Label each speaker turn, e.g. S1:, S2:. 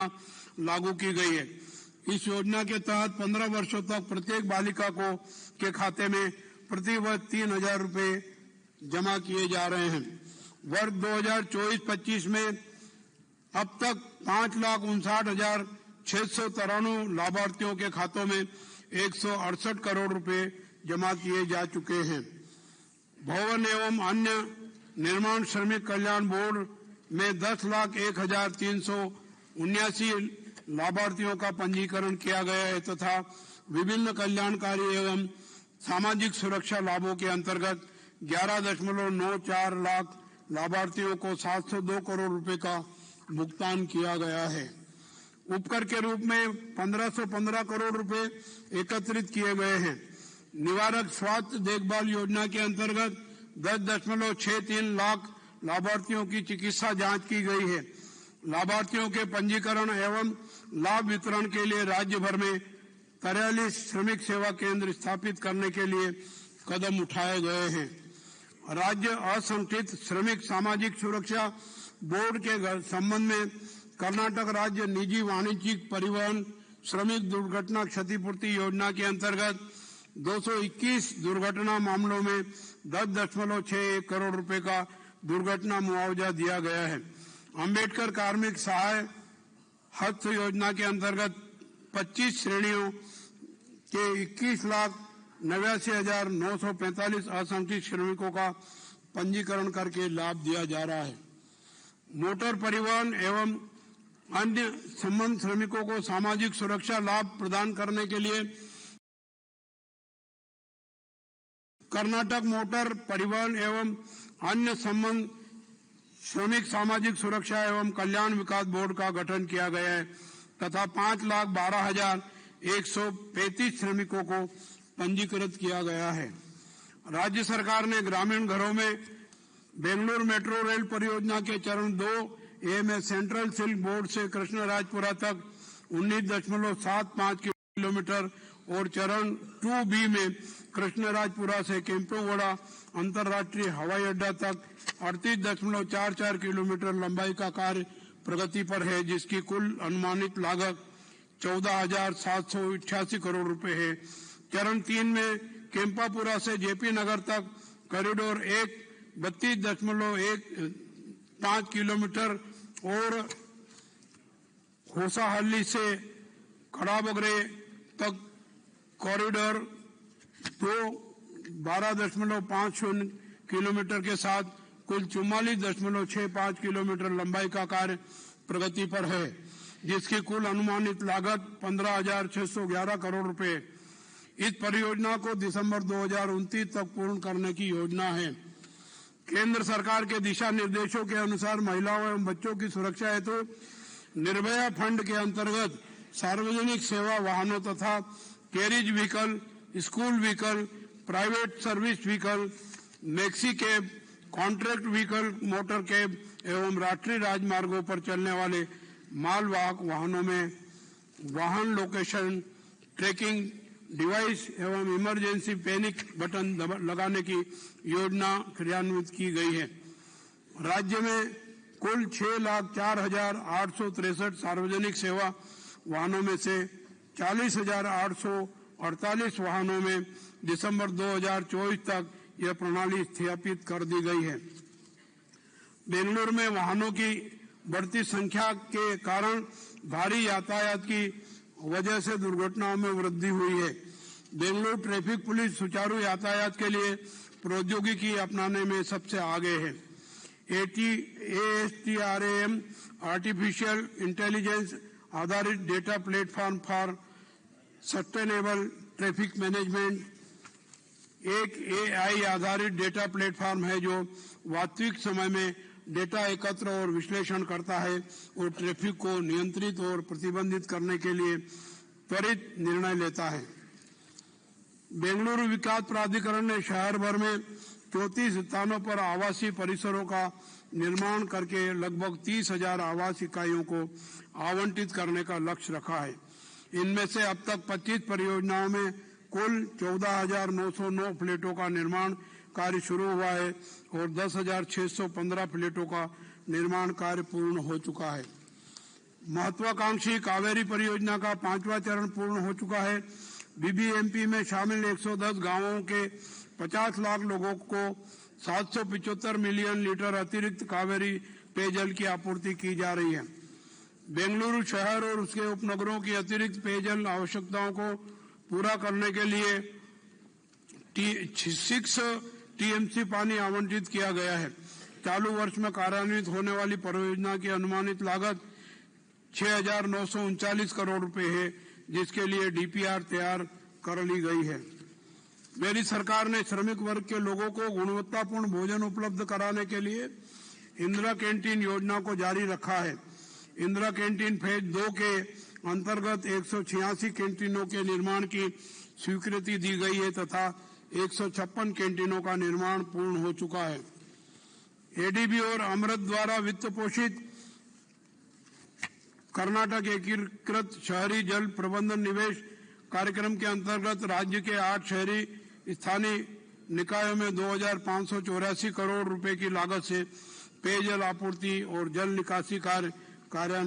S1: लागू की गई है। इस योजना के तहत 15 वर्षों तक प्रत्येक बालिका को के खाते में प्रति वर्ष 3,000 रुपए जमा किए जा रहे हैं। वर्ष 2024-25 में अब तक 5,59,693 लाभार्थियों के खातों में 168 करोड़ रुपए जमा किए जा चुके हैं। भवन एवं अन्य निर्माण श्रमिक कल्याण बोर्ड में 10,01,379 लाभार्थियों का पंजीकरण किया गया है तथा विभिन्न कल्याणकारी एवं सामाजिक सुरक्षा लाभों के अंतर्गत 11.94 लाख लाभार्थियों को 702 करोड़ रुपए का भुगतान किया गया है। उपकर के रूप में 1,515 करोड़ रुपए एकत्रित किए गए हैं। निवारक स्वास्थ्य देखभाल योजना के अंतर्गत 10.63 लाख लाभार्थियों की चिकित्सा जांच की गई है। लाभार्थियों के पंजीकरण एवं लाभ वितरण के लिए राज्य भर में 43 श्रमिक सेवा केंद्र स्थापित करने के लिए कदम उठाए गए हैं। राज्य असंगठित श्रमिक सामाजिक सुरक्षा बोर्ड के संबंध में कर्नाटक राज्य निजी वाणिज्यिक परिवहन श्रमिक दुर्घटना क्षतिपूर्ति योजना के अंतर्गत 221 दुर्घटना मामलों में 10.61 करोड़ रुपए का दुर्घटना मुआवजा दिया गया है। अंबेडकर कार्मिक सहाय हस्त योजना के अंतर्गत 25 श्रेणियों के 21,89,945 असंगठित श्रमिकों का पंजीकरण करके लाभ दिया जा रहा है। मोटर परिवहन एवं अन्य संबंध श्रमिकों को सामाजिक सुरक्षा लाभ प्रदान करने के लिए कर्नाटक मोटर परिवहन एवं अन्य संबंध श्रमिक सामाजिक सुरक्षा एवं कल्याण विकास बोर्ड का गठन किया गया है तथा 5,12,135 श्रमिकों को पंजीकृत किया गया है। राज्य सरकार ने ग्रामीण घरों में बेंगलुरु मेट्रो रेल परियोजना के चरण 2 ए में सेंट्रल सिल्क बोर्ड से कृष्णराजपुरा तक 19.75 किलोमीटर और चरण 2B में कृष्णराजपुरा से केम्पेगौड़ा अंतर्राष्ट्रीय हवाई अड्डा तक 38.44 किलोमीटर लंबाई का कार्य प्रगति पर है, जिसकी कुल अनुमानित लागत 14,788 करोड़ रुपए है। चरण 3 में केम्पापुरा से जेपी नगर तक कॉरिडोर 1 32.15 किलोमीटर और होसाहल्ली से खड़ाबगरे तक कॉरिडोर 2 12.50 किलोमीटर के साथ कुल 44.65 किलोमीटर लंबाई का कार्य प्रगति पर है, जिसकी कुल अनुमानित लागत 15,611 करोड़ रुपए। इस परियोजना को दिसंबर 2029 तक पूर्ण करने की योजना है। केंद्र सरकार के दिशा निर्देशों के अनुसार महिलाओं एवं बच्चों की सुरक्षा हेतु निर्भया फंड के अंतर्गत सार्वजनिक सेवा वाहनों तथा carriage vehicle, school vehicle, private service vehicle, maxi cab, contract vehicle, motor cab एवं राष्ट्रीय राजमार्गों पर चलने वाले मालवाहक वाहनों में वाहन लोकेशन ट्रैकिंग डिवाइस एवं इमरजेंसी पैनिक बटन लगाने की योजना क्रियान्वित की गई है। राज्य में कुल 6,04,863 सार्वजनिक सेवा वाहनों में से 40,848 वाहनों में दिसंबर 2024 तक यह प्रणाली स्थापित कर दी गई है। बेंगलुरु में वाहनों की बढ़ती संख्या के कारण भारी यातायात की वजह से दुर्घटनाओं में वृद्धि हुई है। बेंगलुरु ट्रैफिक पुलिस सुचारू यातायात के लिए प्रौद्योगिकी अपनाने में सबसे आगे है। ASTRAM आर्टिफिशियल इंटेलिजेंस आधारित data platform for sustainable traffic management एक AI आधारित डेटा प्लेटफॉर्म है जो वास्तविक समय में डेटा एकत्र और विश्लेषण करता है और ट्रैफिक को नियंत्रित और प्रतिबंधित करने के लिए त्वरित निर्णय लेता है। बेंगलुरु विकास प्राधिकरण ने शहर भर में 34 स्थानों पर आवासीय परिसरों का निर्माण करके लगभग 30,000 आवास इकाइयों को आवंटित करने का लक्ष्य रखा है। इनमें से अब तक 25 परियोजनाओं में कुल 14,909 फ्लैटों का निर्माण कार्य शुरू हुआ है और 10,615 फ्लैटों का निर्माण कार्य पूर्ण हो चुका है। महत्वाकांक्षी कावेरी परियोजना का 5वां चरण पूर्ण हो चुका है। बीबीएमपी में शामिल 110 गांवों के 50 लाख लोगों को 775 मिलियन लीटर अतिरिक्त कावेरी पेयजल की आपूर्ति की जा रही है। बेंगलुरु शहर और उसके उपनगरों की अतिरिक्त पेयजल आवश्यकताओं को पूरा करने के लिए 6 टीएमसी पानी आवंटित किया गया है। चालू वर्ष में कार्यान्वित होने वाली परियोजना की अनुमानित लागत 6,939 करोड़ रुपए है, जिसके लिए डीपीआर तैयार कर ली गई है। मेरी सरकार ने श्रमिक वर्ग के लोगों को गुणवत्तापूर्ण भोजन उपलब्ध कराने के लिए इंदिरा कैंटीन योजना को जारी रखा है। इंदिरा कैंटीन फेज 2 के अंतर्गत 186 कैंटीनों के निर्माण की स्वीकृति दी गई है तथा 156 कैंटीनों का निर्माण पूर्ण हो चुका है। एडीबी और अमृत द्वारा वित्त पोषित कर्नाटक एकीकृत शहरी जल प्रबंधन निवेश कार्यक्रम के अंतर्गत राज्य के 8 शहरी स्थानीय निकायों में 2,584 करोड़ रुपए की लागत से पेयजल आपूर्ति और जल निकासी कार्यान्वित